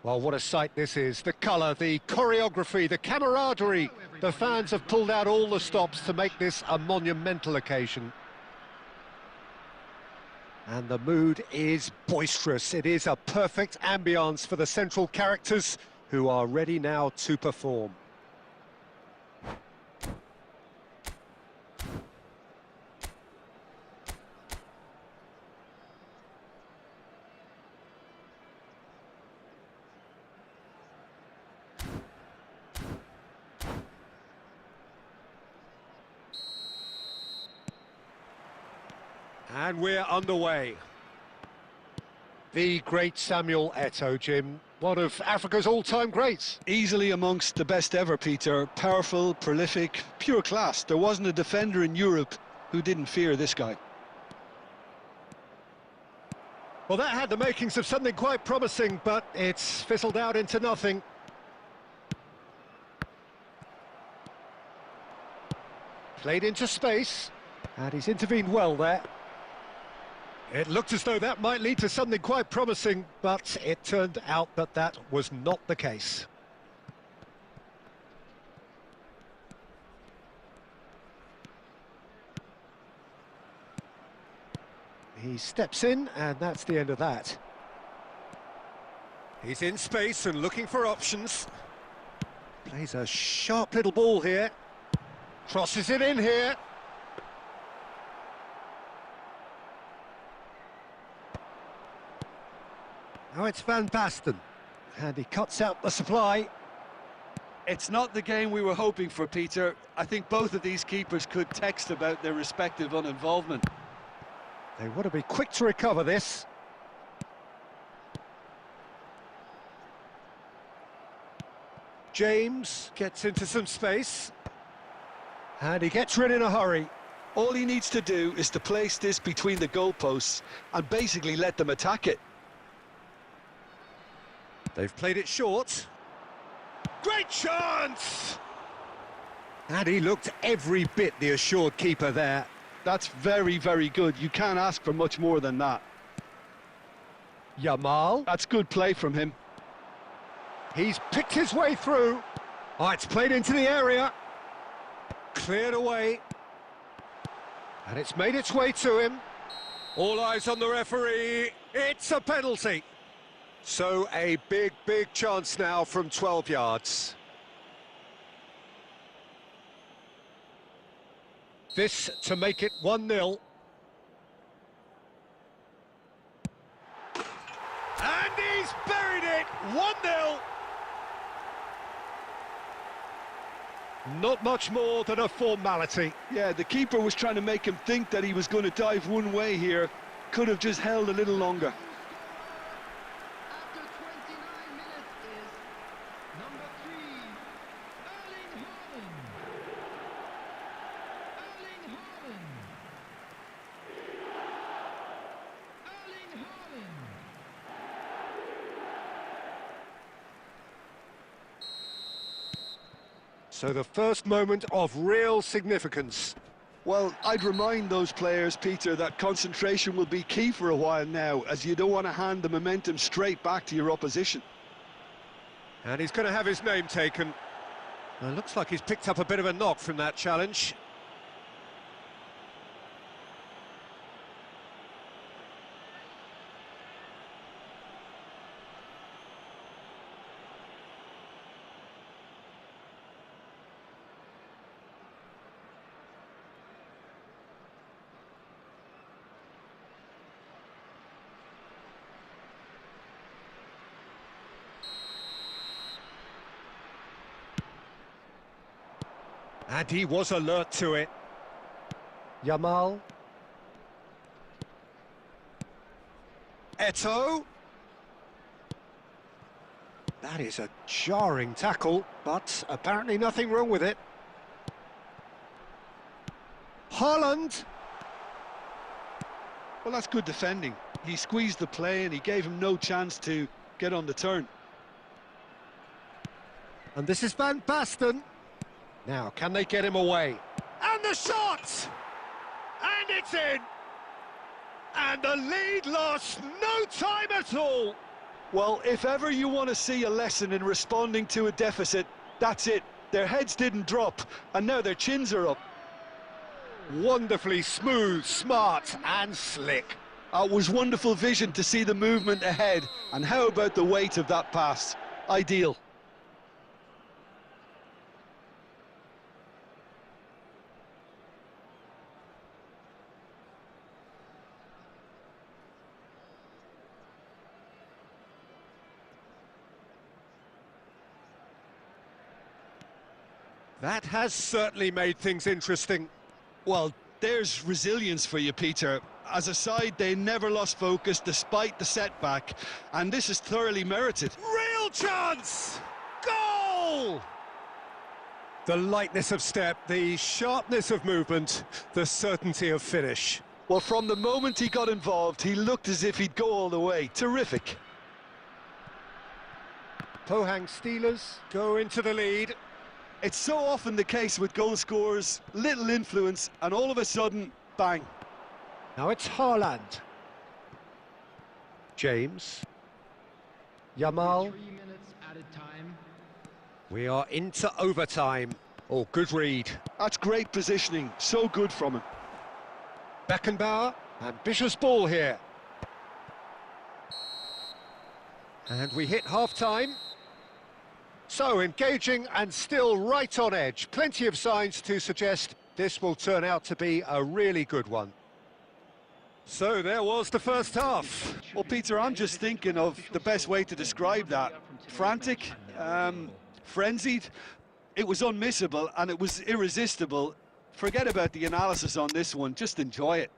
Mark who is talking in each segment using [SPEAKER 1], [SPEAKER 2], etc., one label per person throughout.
[SPEAKER 1] Well, what a sight this is. The colour, the choreography, the camaraderie. The fans have pulled out all the stops to make this a monumental occasion. And the mood is boisterous. It is a perfect ambience for the central characters who are ready now to perform. And we're underway. The great Samuel Eto'o, Jim. One of Africa's all-time greats.
[SPEAKER 2] Easily amongst the best ever, Peter. Powerful, prolific, pure class. There wasn't a defender in Europe who didn't fear this guy.
[SPEAKER 1] Well, that had the makings of something quite promising, but it's fizzled out into nothing. Played into space, and he's intervened well there. It looked as though that might lead to something quite promising, but it turned out that that was not the case. He steps in, and that's the end of that. He's in space and looking for options. Plays a sharp little ball here. Crosses it in here. Now it's Van Basten, and he cuts out the supply.
[SPEAKER 2] It's not the game we were hoping for, Peter. I think both of these keepers could text about their respective uninvolvement.
[SPEAKER 1] They want to be quick to recover this. James gets into some space, and he gets rid in a hurry.
[SPEAKER 2] All he needs to do is to place this between the goalposts and basically let them attack it.
[SPEAKER 1] They've played it short. Great chance! And he looked every bit the assured keeper there.
[SPEAKER 2] That's very, very good. You can't ask for much more than that.
[SPEAKER 1] Yamal.
[SPEAKER 2] That's good play from him.
[SPEAKER 1] He's picked his way through. Oh, it's played into the area. Cleared away. And it's made its way to him. All eyes on the referee. It's a penalty. So a big, big chance now from 12 yards. This to make it 1-0. And he's buried it! 1-0! Not much more than a formality.
[SPEAKER 2] Yeah, the keeper was trying to make him think that he was going to dive one way here. Could have just held a little longer.
[SPEAKER 1] So the first moment of real significance.
[SPEAKER 2] Well, I'd remind those players, Peter, that concentration will be key for a while now, as you don't want to hand the momentum straight back to your opposition.
[SPEAKER 1] And he's going to have his name taken. Looks like he's picked up a bit of a knock from that challenge. And he was alert to it. Yamal. Eto'o. That is a jarring tackle, but apparently nothing wrong with it. Haaland.
[SPEAKER 2] Well, that's good defending. He squeezed the play and he gave him no chance to get on the turn.
[SPEAKER 1] And this is Van Basten. Now, can they get him away? And the shot! And it's in! And the lead lost no time at all!
[SPEAKER 2] Well, if ever you want to see a lesson in responding to a deficit, that's it. Their heads didn't drop, and now their chins are up.
[SPEAKER 1] Wonderfully smooth, smart and slick.
[SPEAKER 2] It was wonderful vision to see the movement ahead, and how about the weight of that pass? Ideal.
[SPEAKER 1] That has certainly made things interesting.
[SPEAKER 2] Well, there's resilience for you, Peter. As a side, they never lost focus despite the setback, and this is thoroughly merited.
[SPEAKER 1] Real chance! Goal! The lightness of step, the sharpness of movement, the certainty of finish.
[SPEAKER 2] Well, from the moment he got involved, he looked as if he'd go all the way. Terrific.
[SPEAKER 1] Pohang Steelers go into the lead.
[SPEAKER 2] It's so often the case with goal scorers, little influence, and all of a sudden, bang.
[SPEAKER 1] Now it's Haaland. James. Yamal.
[SPEAKER 3] 3 minutes added time.
[SPEAKER 1] We are into overtime. Oh, good read.
[SPEAKER 2] That's great positioning, so good from him.
[SPEAKER 1] Beckenbauer, ambitious ball here. And we hit half-time. So, engaging and still right on edge. Plenty of signs to suggest this will turn out to be a really good one. So, there was the first half.
[SPEAKER 2] Well, Peter, I'm just thinking of the best way to describe that. Frantic, frenzied. It was unmissable and it was irresistible. Forget about the analysis on this one, just enjoy it.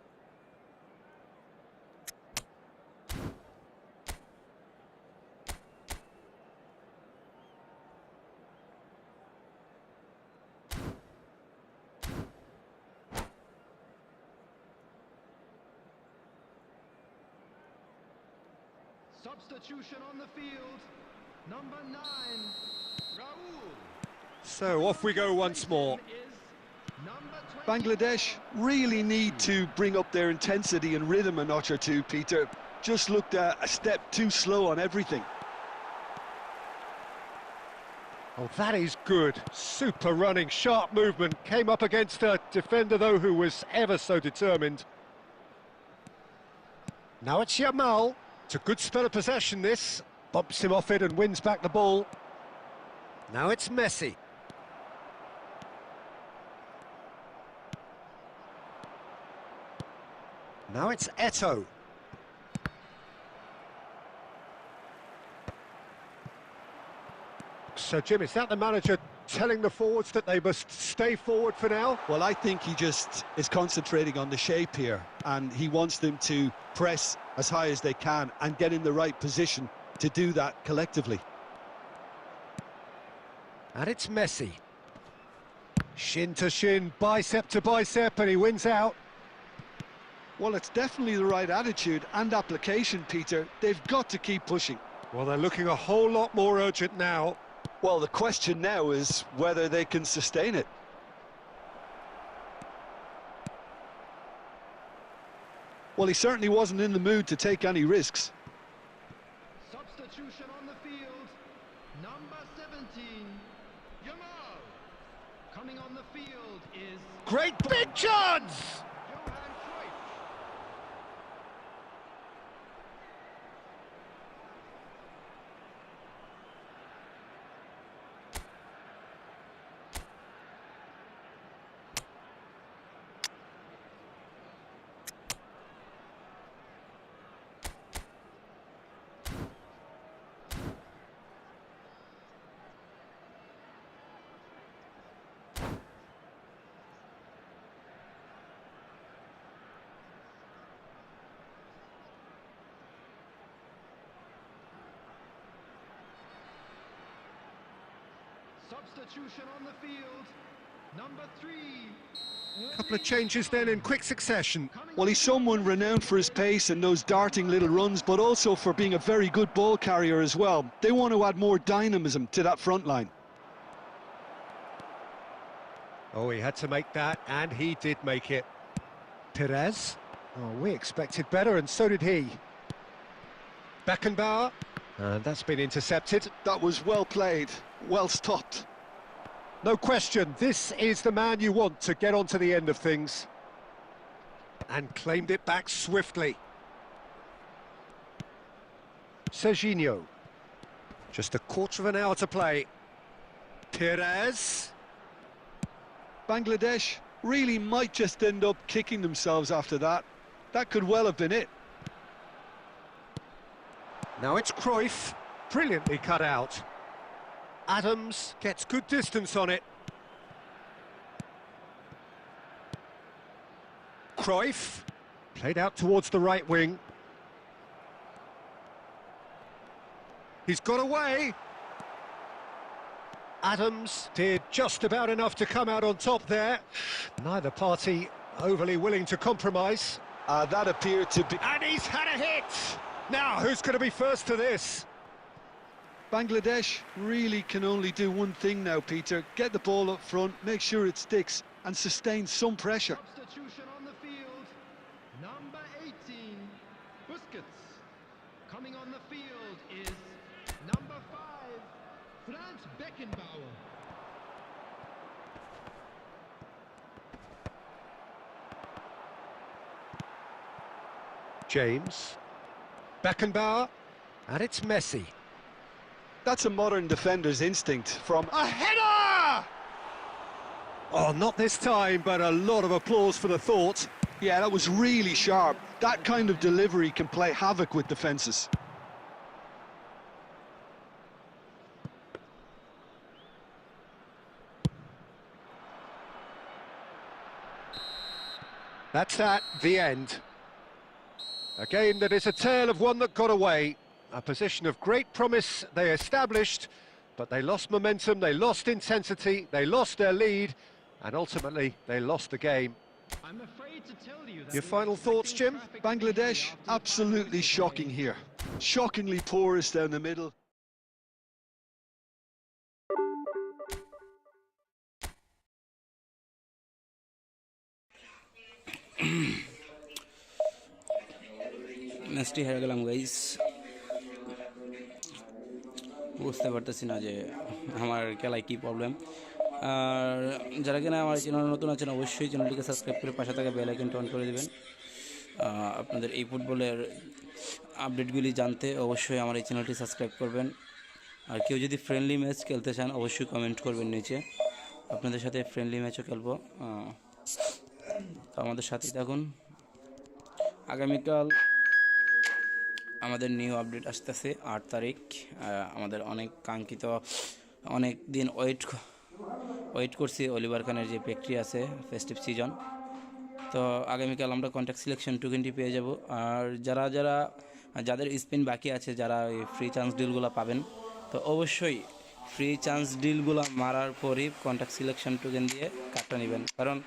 [SPEAKER 3] Substitution on the field. Number 9, Raul.
[SPEAKER 1] So, off we go once more.
[SPEAKER 2] Bangladesh really need to bring up their intensity and rhythm a notch or two, Peter. Just looked a step too slow on everything.
[SPEAKER 1] Oh, that is good. Super running, sharp movement. Came up against a defender, though, who was ever so determined. Now it's Yamal. It's a good spell of possession, this. Bumps him off it and wins back the ball. Now it's Messi. Now it's Eto'o. So, Jim, is that the manager telling the forwards that they must stay forward for now?
[SPEAKER 2] Well, I think he just is concentrating on the shape here, and he wants them to press as high as they can and get in the right position to do that collectively.
[SPEAKER 1] And it's Messi. Shin to shin, bicep to bicep, and he wins out.
[SPEAKER 2] Well, it's definitely the right attitude and application, Peter. They've got to keep pushing.
[SPEAKER 1] Well, they're looking a whole lot more urgent now.
[SPEAKER 2] Well, the question now is whether they can sustain it. Well, he certainly wasn't in the mood to take any risks.
[SPEAKER 3] Substitution on the field. Number 17, Yamal. Coming on the field is
[SPEAKER 1] Great big chance!
[SPEAKER 3] Johan Cruyff. Substitution on the field. Number 3.
[SPEAKER 1] Couple of changes then in quick succession.
[SPEAKER 2] Well, he's someone renowned for his pace and those darting little runs, but also for being a very good ball carrier as well. They want to add more dynamism to that front line.
[SPEAKER 1] Oh, he had to make that, and he did make it. Perez. Oh, we expected better, and so did he. Beckenbauer. And that's been intercepted.
[SPEAKER 2] That was well played, well stopped.
[SPEAKER 1] No question, this is the man you want to get onto the end of things. And claimed it back swiftly. Serginho. Just a quarter of an hour to play. Perez.
[SPEAKER 2] Bangladesh really might just end up kicking themselves after that. That could well have been it.
[SPEAKER 1] Now it's Cruyff, brilliantly cut out. Adams gets good distance on it. Cruyff, played out towards the right wing. He's got away. Adams did just about enough to come out on top there. Neither party overly willing to compromise.
[SPEAKER 2] That appeared to be...
[SPEAKER 1] And he's had a hit! Now, who's going to be first to this?
[SPEAKER 2] Bangladesh really can only do one thing now, Peter. Get the ball up front, make sure it sticks, and sustain some pressure.
[SPEAKER 3] Substitution on the field. Number 18, Busquets. Coming on the field is number 5, Franz Beckenbauer.
[SPEAKER 1] James. Beckenbauer. And it's Messi.
[SPEAKER 2] That's a modern defender's instinct from...
[SPEAKER 1] A header! Oh, not this time, but a lot of applause for the thought.
[SPEAKER 2] Yeah, that was really sharp. That kind of delivery can play havoc with defences.
[SPEAKER 1] That's that, the end. A game that is a tale of one that got away. A position of great promise they established, but they lost momentum, they lost intensity, they lost their lead, and ultimately they lost the game.
[SPEAKER 3] I'm afraid to tell you that
[SPEAKER 1] Your final thoughts, Jim?
[SPEAKER 2] Bangladesh, absolutely shocking here. Shockingly porous down the middle.
[SPEAKER 4] ম্যাচটি হেরে গেলাম guys, বুঝতে পারতেছি না যে আমার খেলায় কী problem. আর যারা কিনা আমার চ্যানেল নতুন আছেন অবশ্যই চ্যানেলটিকে সাবস্ক্রাইব করে পাশে থাকা বেল আইকনটা অন করে দেবেন। আপনাদের এই ফুটবলের আপডেটগুলি জানতে অবশ্যই আমার এই চ্যানেলটি সাবস্ক্রাইব করবেন। আর কেউ যদি ফ্রেন্ডলি ম্যাচ খেলতে চান অবশ্যই কমেন্ট করবেন নিচে, আপনাদের সাথে ফ্রেন্ডলি ম্যাচও খেলবো। তো আমাদের সাথেই থাকুন। আগামীকাল আমাদের নিউ আপডেট আসতেছে 8 তারিখ। আমাদের অনেক কাঙ্ক্ষিত, অনেক দিন ওয়েট করছি অলিভার খানের যে ফ্যাক্টরি আছে ফেস্টিভ সিজন। তো আগামীকাল আমরা কন্ট্যাক্ট সিলেকশন টোকেনটি পেয়ে যাব। আর যাদের স্পিন বাকি আছে, যারা এই ফ্রি চান্স ডিলগুলো পাবেন, তো অবশ্যই ফ্রি চান্স ডিলগুলো মারার পরই কন্ট্যাক্ট সিলেকশন টোকেন দিয়ে কার্ডটা নেবেন। কারণ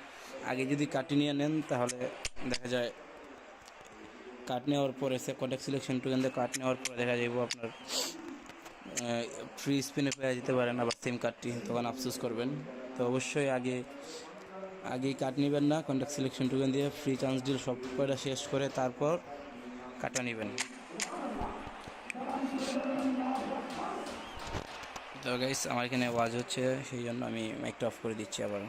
[SPEAKER 4] আগে যদি কার্ডটি নিয়ে নেন তাহলে দেখা যায় কার্ড নেওয়ার পরে কন্ট্যাক্ট সিলেকশন টোকেন দিয়ে কার্ড নেওয়ার পরে দেখা যাবে আপনার ফ্রি স্পিনে পেয়ে যেতে পারেন আবার সেম কার্ডটি, তখন আফসোস করবেন। তো অবশ্যই আগেই কার্ড নেবেন না, কন্ট্যাক্ট সিলেকশন টোকেন দিয়ে ফ্রি চান্স ডিল সব কয়টা শেষ করে তারপর কার্ডটা নেবেন। তো গাইস আমার এখানে আওয়াজ হচ্ছে, সেই জন্য আমি মাইকটা অফ করে দিচ্ছি আবার।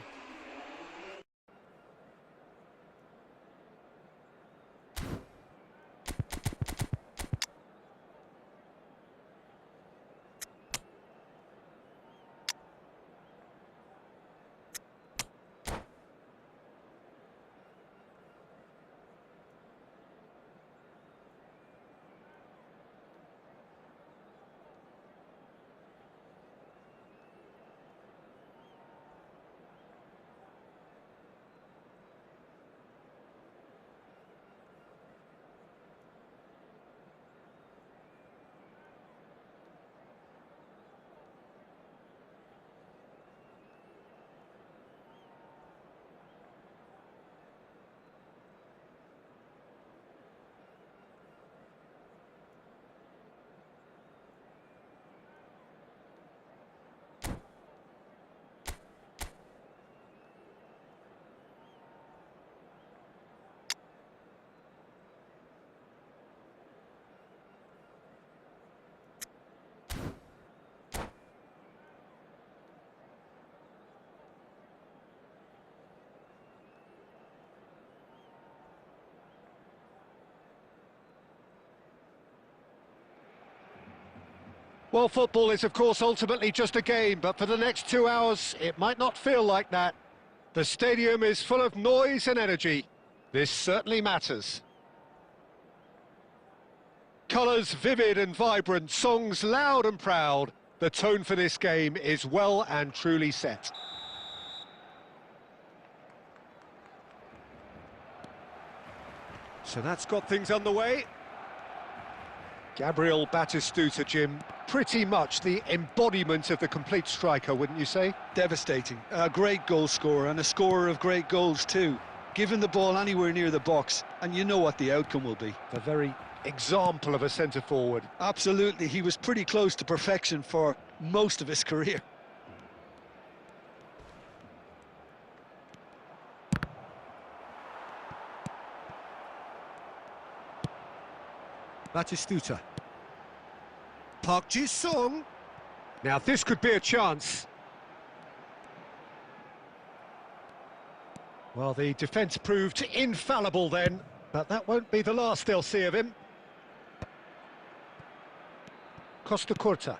[SPEAKER 1] Well, football is, of course, ultimately just a game, but for the next 2 hours, it might not feel like that. The stadium is full of noise and energy. This certainly matters. Colours vivid and vibrant, songs loud and proud. The tone for this game is well and truly set. So that's got things underway. Gabriel Batistuta, Jim, pretty much the embodiment of the complete striker, wouldn't you say?
[SPEAKER 2] Devastating. A great goal scorer and a scorer of great goals too. Given the ball anywhere near the box, and you know what the outcome will be.
[SPEAKER 1] A very example of a centre-forward.
[SPEAKER 2] Absolutely, he was pretty close to perfection for most of his career.
[SPEAKER 1] Batistuta. Park Ji-sung. Now this could be a chance. Well, the defence proved infallible then, but that won't be the last they'll see of him. Costa Curta.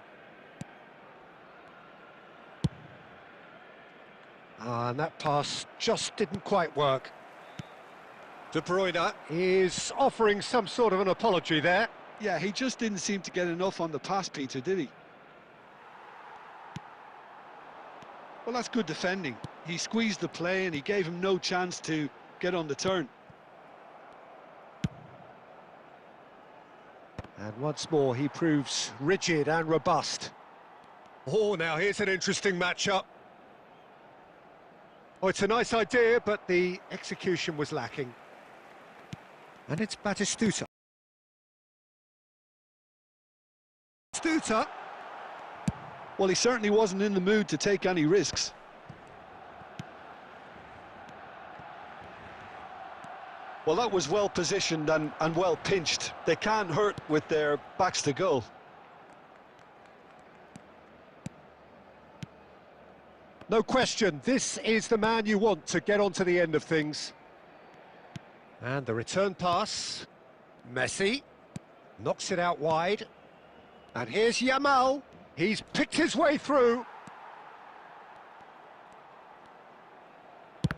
[SPEAKER 1] And that pass just didn't quite work. De Bruyne is offering some sort of an apology there.
[SPEAKER 2] Yeah, he just didn't seem to get enough on the pass, Peter, did he? Well, that's good defending. He squeezed the play and he gave him no chance to get on the turn.
[SPEAKER 1] And once more, he proves rigid and robust. Oh, now here's an interesting matchup. Oh, it's a nice idea, but the execution was lacking. And it's Batistuta. Stuta.
[SPEAKER 2] Well, he certainly wasn't in the mood to take any risks. Well, that was well positioned and well pinched. They can't hurt with their backs to goal.
[SPEAKER 1] No question, this is the man you want to get onto the end of things. And the return pass. Messi knocks it out wide. And here's Yamal. He's picked his way through.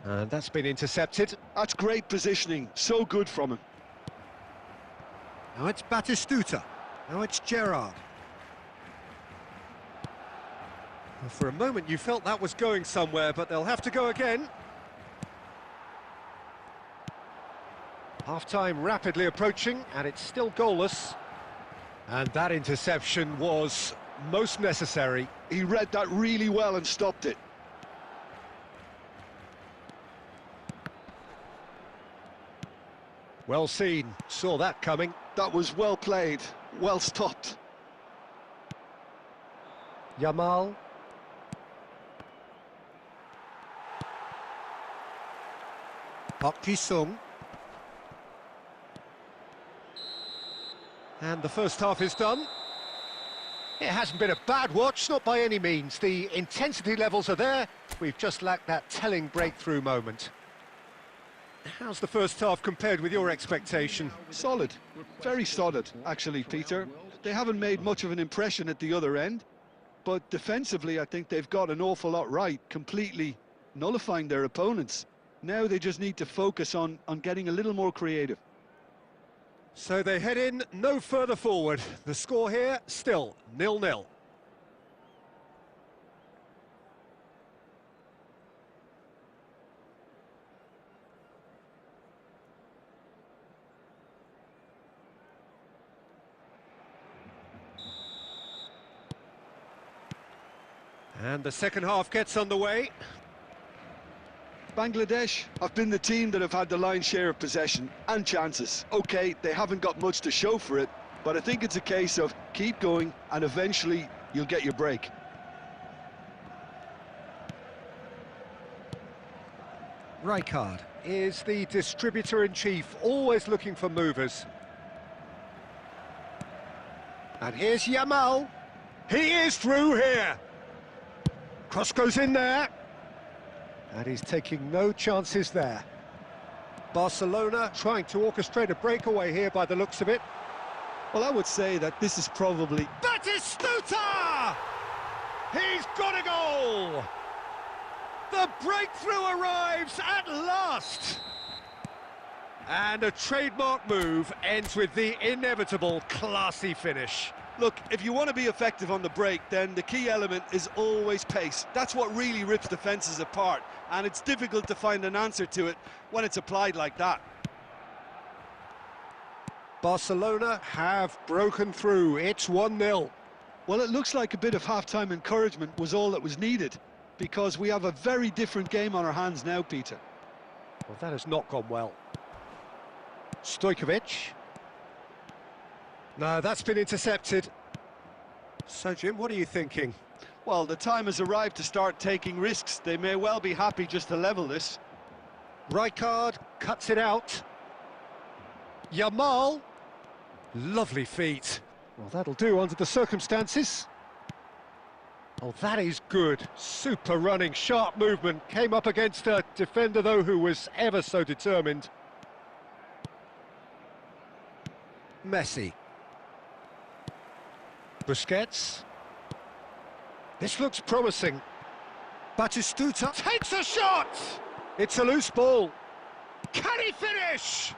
[SPEAKER 1] And that's been intercepted.
[SPEAKER 2] That's great positioning, so good from him.
[SPEAKER 1] Now it's Batistuta. Now it's Gerrard. Well, for a moment you felt that was going somewhere, but they'll have to go again. Half-time rapidly approaching, and it's still goalless. And that interception was most necessary.
[SPEAKER 2] He read that really well and stopped it.
[SPEAKER 1] Well seen, saw that coming.
[SPEAKER 2] That was well played, well stopped.
[SPEAKER 1] Yamal. Park Ji-sung. And the first half is done. It hasn't been a bad watch, not by any means. The intensity levels are there. We've just lacked that telling breakthrough moment. How's the first half compared with your expectation?
[SPEAKER 2] Solid, very solid, actually, Peter. They haven't made much of an impression at the other end, but defensively I think they've got an awful lot right, completely nullifying their opponents. Now they just need to focus on getting a little more creative.
[SPEAKER 1] So they head in no further forward. The score here, still 0-0. And the second half gets underway.
[SPEAKER 2] Bangladesh have been the team that have had the lion's share of possession and chances. Okay, they haven't got much to show for it, but I think it's a case of keep going and eventually you'll get your break.
[SPEAKER 1] Rijkaard is the distributor-in-chief, always looking for movers. And here's Yamal. He is through here. Cross goes in there. And he's taking no chances there. Barcelona trying to orchestrate a breakaway here by the looks of it.
[SPEAKER 2] Well, I would say that this is probably...
[SPEAKER 1] Batistuta! He's got a goal! The breakthrough arrives at last! And a trademark move ends with the inevitable classy finish.
[SPEAKER 2] Look, if you want to be effective on the break, then the key element is always pace. That's what really rips defences apart, and it's difficult to find an answer to it when it's applied like that.
[SPEAKER 1] Barcelona have broken through. It's 1-0.
[SPEAKER 2] Well, it looks like a bit of half-time encouragement was all that was needed, because we have a very different game on our hands now, Peter.
[SPEAKER 1] Well, that has not gone well. Stojkovic. No, that's been intercepted. So, Jim, what are you thinking?
[SPEAKER 2] Well, the time has arrived to start taking risks. They may well be happy just to level this.
[SPEAKER 1] Rijkaard cuts it out. Yamal. Lovely feet. Well, that'll do under the circumstances. Oh, that is good. Super running, sharp movement. Came up against a defender, though, who was ever so determined. Messi. Busquets. This looks promising. Batistuta takes a shot! It's a loose ball. Can he finish?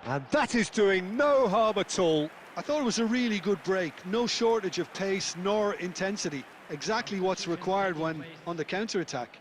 [SPEAKER 1] And that is doing no harm at all.
[SPEAKER 2] I thought it was a really good break. No shortage of pace nor intensity. Exactly what's required when on the counter-attack.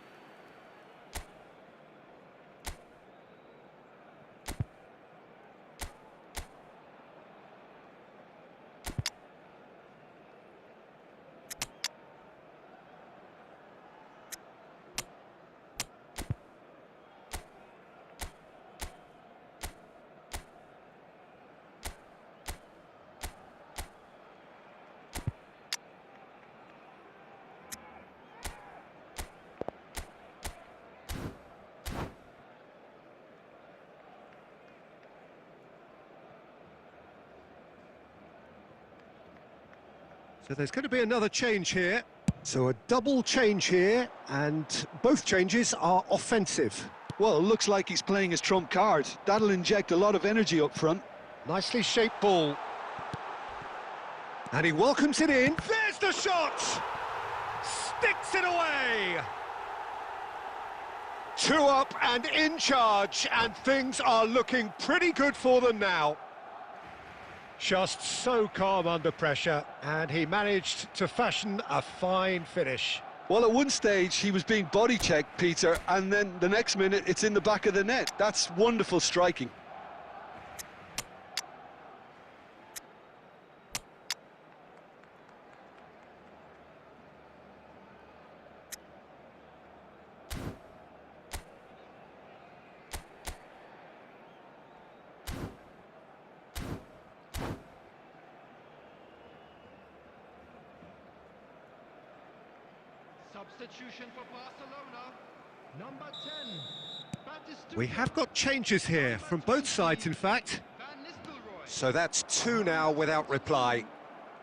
[SPEAKER 1] So there's going to be another change here. So a double change here, and both changes are offensive.
[SPEAKER 2] Well, it looks like he's playing his trump card. That'll inject a lot of energy up front.
[SPEAKER 1] Nicely shaped ball. And he welcomes it in. There's the shot! Sticks it away! 2 up and in charge, and things are looking pretty good for them now. Just so calm under pressure, and he managed to fashion a fine finish.
[SPEAKER 2] Well, at one stage he was being body checked, Peter, and then the next minute it's in the back of the net. That's wonderful striking.
[SPEAKER 3] Substitution for Barcelona. Number 10. Batistuta.
[SPEAKER 1] We have got changes here, from both sides in fact.
[SPEAKER 3] Van Nistelrooy.
[SPEAKER 1] So that's 2 now without reply.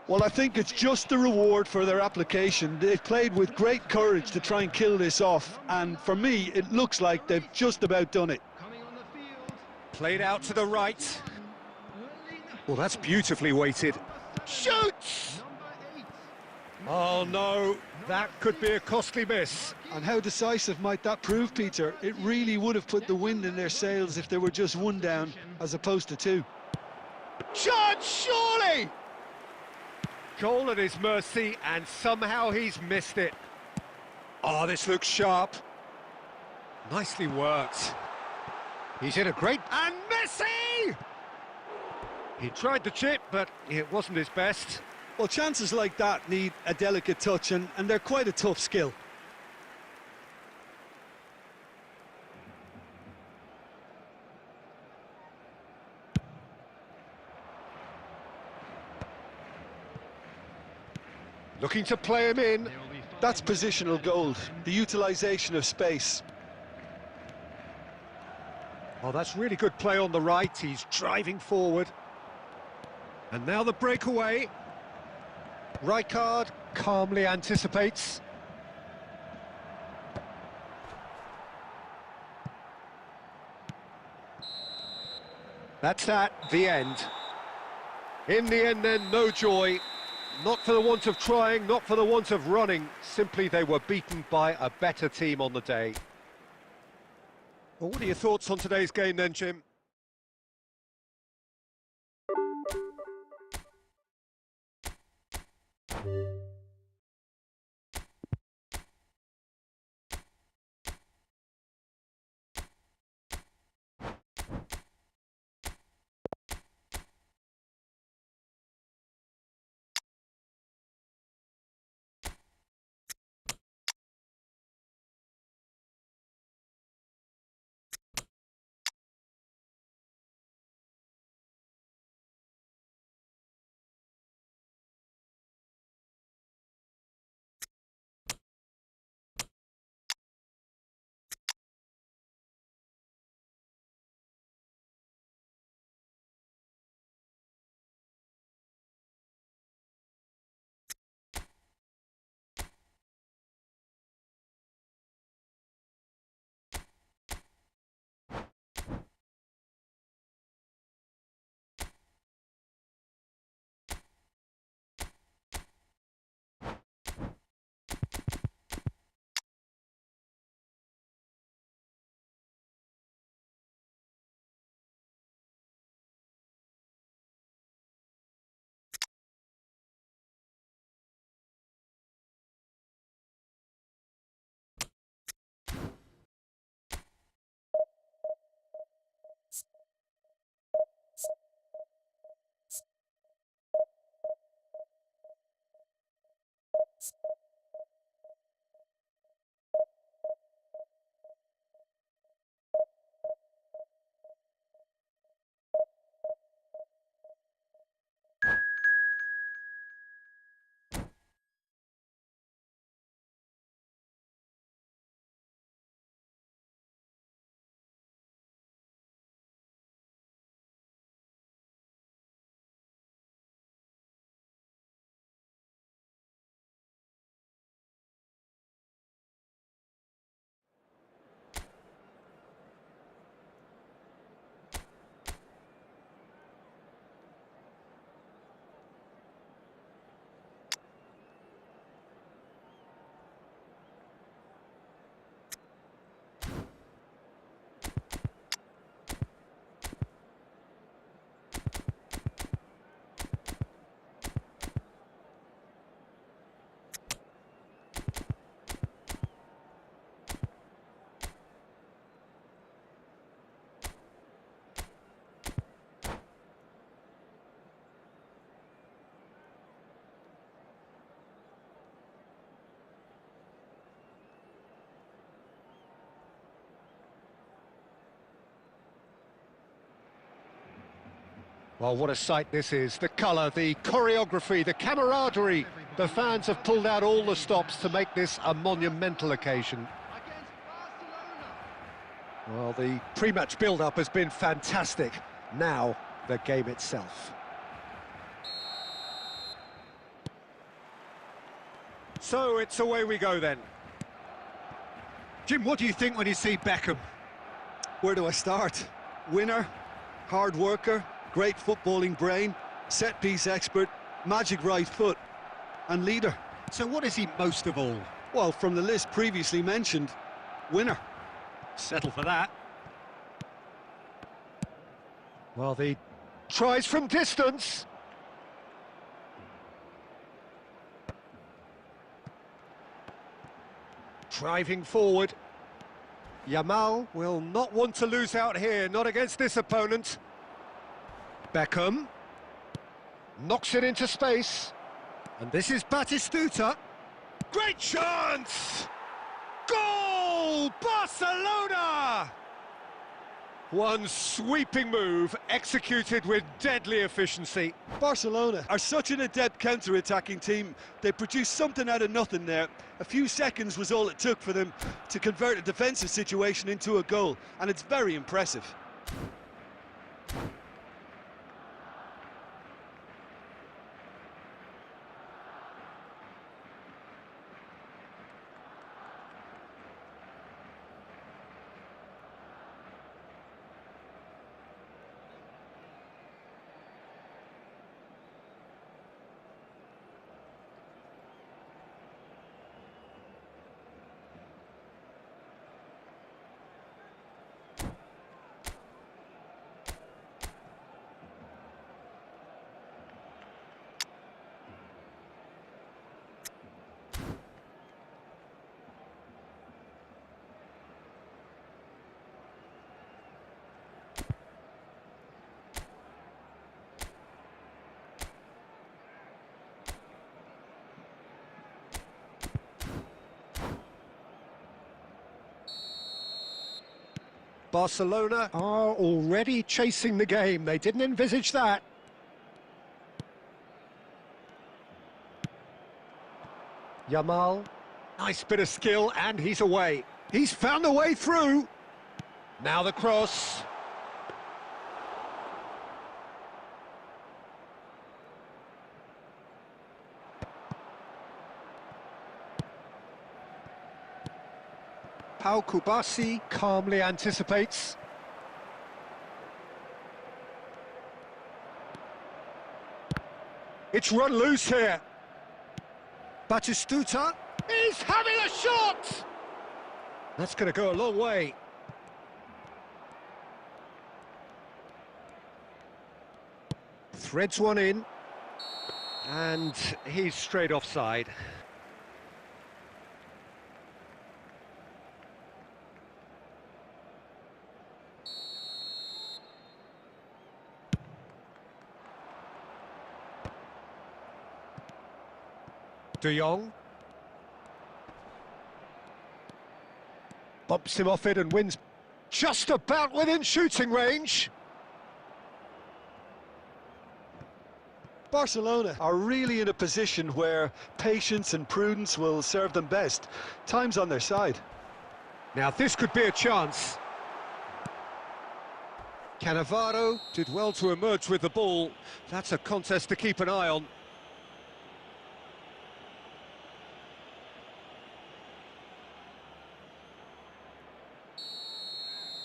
[SPEAKER 2] Well, I think it's just the reward for their application. They've played with great courage to try and kill this off, and for me it looks like they've just about done it.
[SPEAKER 3] Coming on the field.
[SPEAKER 1] Played out to the right. Well, that's beautifully weighted. Shoots!
[SPEAKER 3] Number 8.
[SPEAKER 1] Oh no, that could be a costly miss.
[SPEAKER 2] And how decisive might that prove, Peter? It really would have put the wind in their sails if there were just 1 down as opposed to 2.
[SPEAKER 1] Judge, surely! Goal at his mercy, and somehow he's missed it. Oh, this looks sharp. Nicely worked. He's in a great... And Messi! He tried the chip, but it wasn't his best.
[SPEAKER 2] Well, chances like that need a delicate touch, and they're quite a tough skill.
[SPEAKER 1] Looking to play him in.
[SPEAKER 2] That's positional gold, the utilisation of space.
[SPEAKER 1] Oh, that's really good play on the right. He's driving forward. And now the breakaway. Rijkaard calmly anticipates. That's at the end. In the end then, no joy. Not for the want of trying, not for the want of running, simply they were beaten by a better team on the day. Well, what are your thoughts on today's game then, Jim? Well, what a sight this is. The colour, the choreography, the camaraderie. The fans have pulled out all the stops to make this a monumental occasion.
[SPEAKER 3] Against Barcelona.
[SPEAKER 1] Well, the pre-match build-up has been fantastic. Now, the game itself. So, it's away we go then. Jim, what do you think when you see Beckham?
[SPEAKER 2] Where do I start? Winner, hard worker, great footballing brain, set-piece expert, magic right foot, and leader.
[SPEAKER 1] So what is he most of all?
[SPEAKER 2] Well, from the list previously mentioned, winner.
[SPEAKER 1] Settle for that. Well, the tries from distance. Driving forward. Yamal will not want to lose out here, not against this opponent. Beckham knocks it into space. And this is Batistuta. Great chance! Goal! Barcelona! One sweeping move, executed with deadly efficiency.
[SPEAKER 2] Barcelona are such an adept counter-attacking team. They produced something out of nothing there. A few seconds was all it took for them to convert a defensive situation into a goal, and it's very impressive.
[SPEAKER 1] Barcelona are already chasing the game. They didn't envisage that. Yamal. Nice bit of skill, and he's away. He's found a way through. Now the cross. Pau Kubasi calmly anticipates. It's run loose here. Batistuta is having a shot! That's going to go a long way. Threads one in. And he's straight offside. De Jong bumps him off it and wins just about within shooting range.
[SPEAKER 2] Barcelona are really in a position where patience and prudence will serve them best. Time's on their side.
[SPEAKER 1] Now this could be a chance. Cannavaro did well to emerge with the ball. That's a contest to keep an eye on.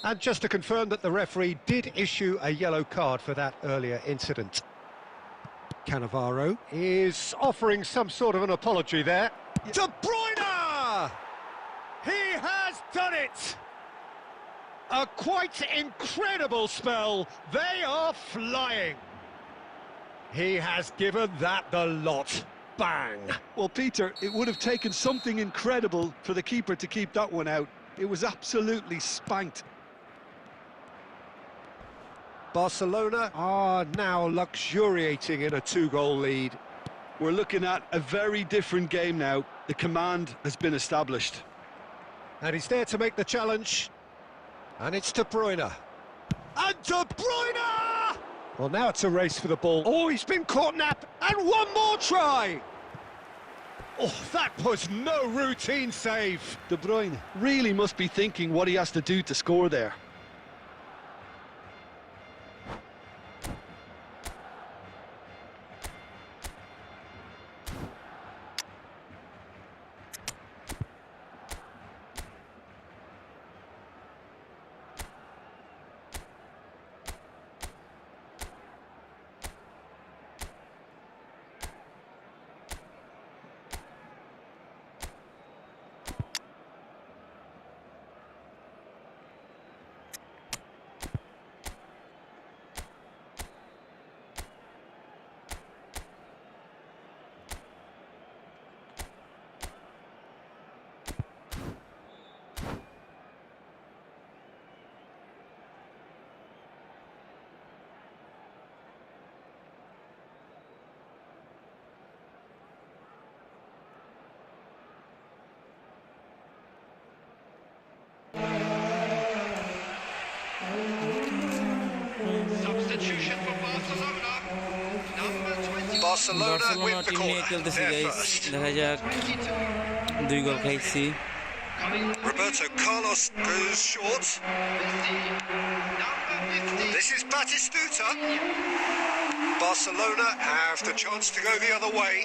[SPEAKER 1] And just to confirm that the referee did issue a yellow card for that earlier incident. Cannavaro is offering some sort of an apology there. De Bruyne! He has done it! A quite incredible spell. They are flying. He has given that the lot. Bang!
[SPEAKER 2] Well, Peter, it would have taken something incredible for the keeper to keep that one out. It was absolutely spanked.
[SPEAKER 1] Barcelona are now luxuriating in a 2-goal lead.
[SPEAKER 2] We're looking at a very different game now. The command has been established.
[SPEAKER 1] And he's there to make the challenge. And it's De Bruyne. And De Bruyne! Well, now it's a race for the ball. Oh, he's been caught nap. And one more try! Oh, that was no routine save.
[SPEAKER 2] De Bruyne really must be thinking what he has to do to score there.
[SPEAKER 3] Substitution for Barcelona. Number 20.
[SPEAKER 1] Barcelona
[SPEAKER 4] Barcelona
[SPEAKER 1] win the
[SPEAKER 4] team নিয়ে
[SPEAKER 1] corner.
[SPEAKER 4] খেলতেছি
[SPEAKER 1] They're
[SPEAKER 4] guys,
[SPEAKER 1] first.
[SPEAKER 4] দেখা যাক। 2 গোল খাইছি।
[SPEAKER 1] Roberto Carlos goes short.
[SPEAKER 3] Number 50.
[SPEAKER 1] This is Batistuta. Barcelona have the chance to go the other way.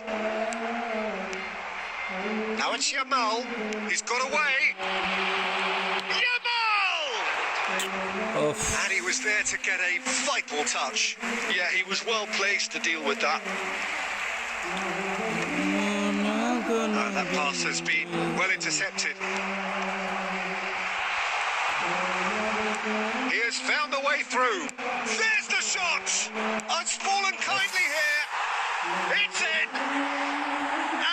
[SPEAKER 1] Now it's Yamal. He's got away. Yamal!
[SPEAKER 4] Oof.
[SPEAKER 1] And he was there to get a vital touch.
[SPEAKER 2] Yeah, he was well placed to deal with that.
[SPEAKER 1] That pass has been well intercepted. He has found a way through. There's the shot! It's fallen kindly here. It's in.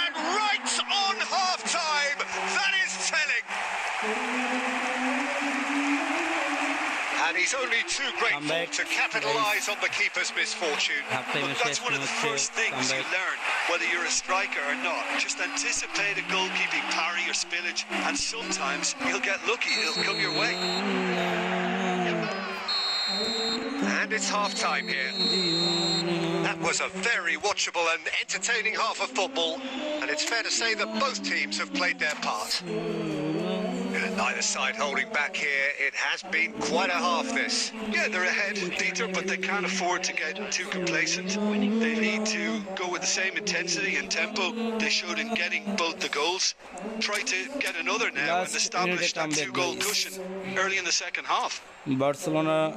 [SPEAKER 1] And right on half-time. That is telling. And he's only too grateful
[SPEAKER 4] Comeback.
[SPEAKER 1] to capitalise on the keeper's misfortune.
[SPEAKER 4] Halftime
[SPEAKER 2] Look, that's one of the first things you learn, whether you're a striker or not. Just anticipate a goalkeeping parry or spillage, and sometimes you'll get lucky, it'll come your way.
[SPEAKER 1] it's half-time here. That was a very watchable and entertaining half of football, and it's fair to say that both teams have played their part. Neither side holding back here. It has been quite a half, this.
[SPEAKER 2] Yeah, they're ahead, Peter, but they can't afford to get too complacent. They need to go with the same intensity and tempo they showed in getting both the goals. Try to get another now and establish that two-goal cushion early in the second half.
[SPEAKER 4] Barcelona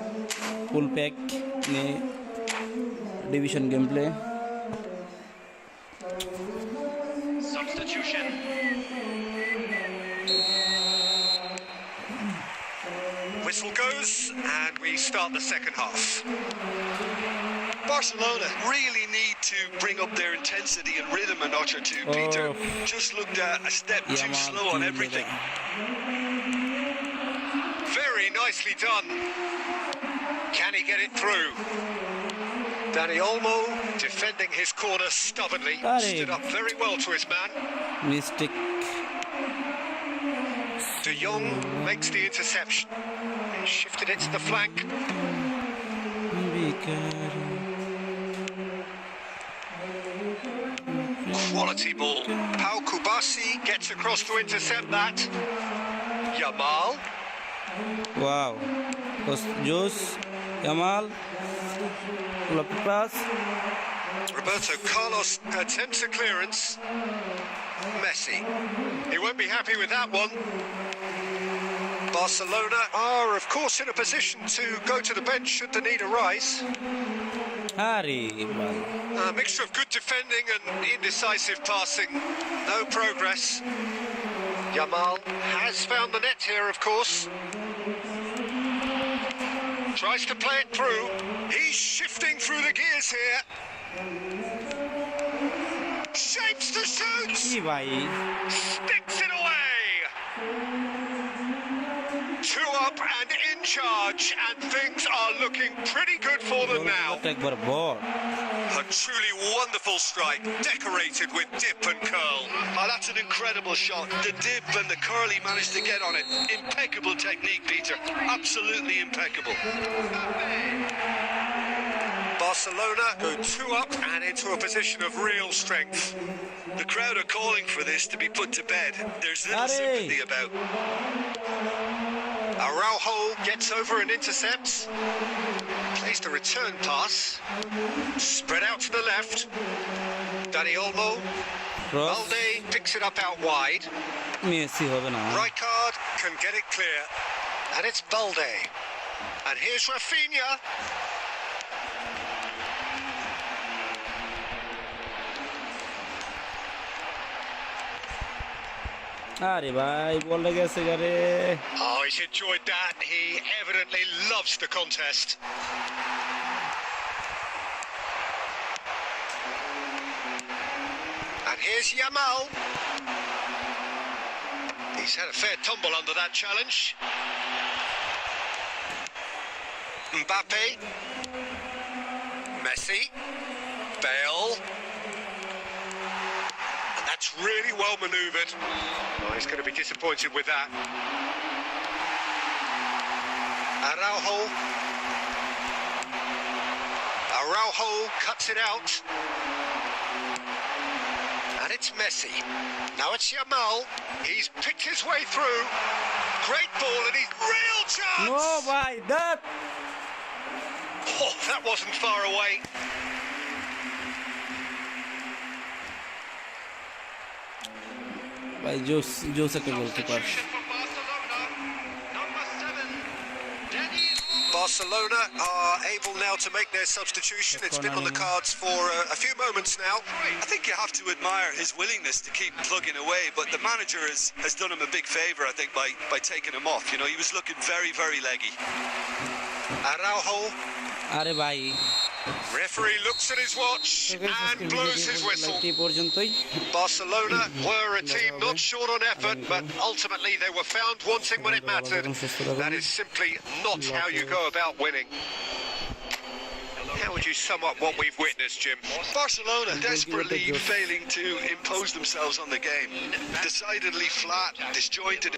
[SPEAKER 4] full pack division gameplay.
[SPEAKER 3] Substitution.
[SPEAKER 1] Whistle goes, and we start the second half.
[SPEAKER 2] Barcelona really need to bring up their intensity and rhythm a notch or two, Peter. Just looked a step too slow on everything.
[SPEAKER 1] Very nicely done. Can he get it through? Dani Olmo defending his corner stubbornly. Stood up very well to his man.
[SPEAKER 4] Mistake.
[SPEAKER 1] De Jong makes the interception. He shifted it to the flank. Quality ball. Pau Kubasi gets across to intercept that. Yamal.
[SPEAKER 4] Wow. Jose, Yamal. Pass.
[SPEAKER 1] Roberto Carlos attempts a clearance. Messi. He won't be happy with that one. Barcelona are, of course, in a position to go to the bench should the need arise. A mixture of good defending and indecisive passing. No progress. Yamal has found the net here, of course. Tries to play it through. He's shifting through the gears here. Shapes to shoot. Sticks it away. 2 up and in charge, and things are looking pretty good for them now. A truly wonderful strike, decorated with dip and curl.
[SPEAKER 2] Oh, that's an incredible shot. The dip and the curl he managed to get on it. Impeccable technique, Peter. Absolutely impeccable.
[SPEAKER 1] Barcelona go 2 up and into a position of real strength.
[SPEAKER 2] The crowd are calling for this to be put to bed. There's little sympathy about.
[SPEAKER 1] Araujo gets over and intercepts. Plays the return pass. Spread out to the left. Dani Olmo. Balde picks it up out wide.
[SPEAKER 4] Messi হবে না.
[SPEAKER 1] Rijkaard can get it clear. And it's Balde. And here's Rafinha.
[SPEAKER 4] আরে ভাই বলটা গেছে গারে.
[SPEAKER 1] Oh, he's enjoyed that. He evidently loves the contest. And here's Yamal. He's had a fair tumble under that challenge. Mbappe. Messi. Bale. That's really well manoeuvred. Oh, he's going to be disappointed with that. Araujo cuts it out. And it's Messi. Now it's Yamal. He's picked his way through. Great ball and he's real chance!
[SPEAKER 4] No, why that?
[SPEAKER 1] Oh, that wasn't far away.
[SPEAKER 4] ভাই জোস একটা goalkeeper.
[SPEAKER 1] Barcelona are able now to make their substitution. It's been on the cards for a few moments now.
[SPEAKER 2] I think you have to admire his willingness to keep plugging away, but the manager has done him a big favour, I think, by taking him off. You know, he was looking very, very leggy.
[SPEAKER 1] Araujo.
[SPEAKER 4] আরে ভাই.
[SPEAKER 1] Referee looks at his watch and blows his whistle. Barcelona were a team not short on effort, but ultimately they were found wanting when it mattered. That is simply not how you go about winning. How would you sum up what we've witnessed, Jim?
[SPEAKER 2] Barcelona desperately failing to impose themselves on the game. Decidedly flat, disjointed.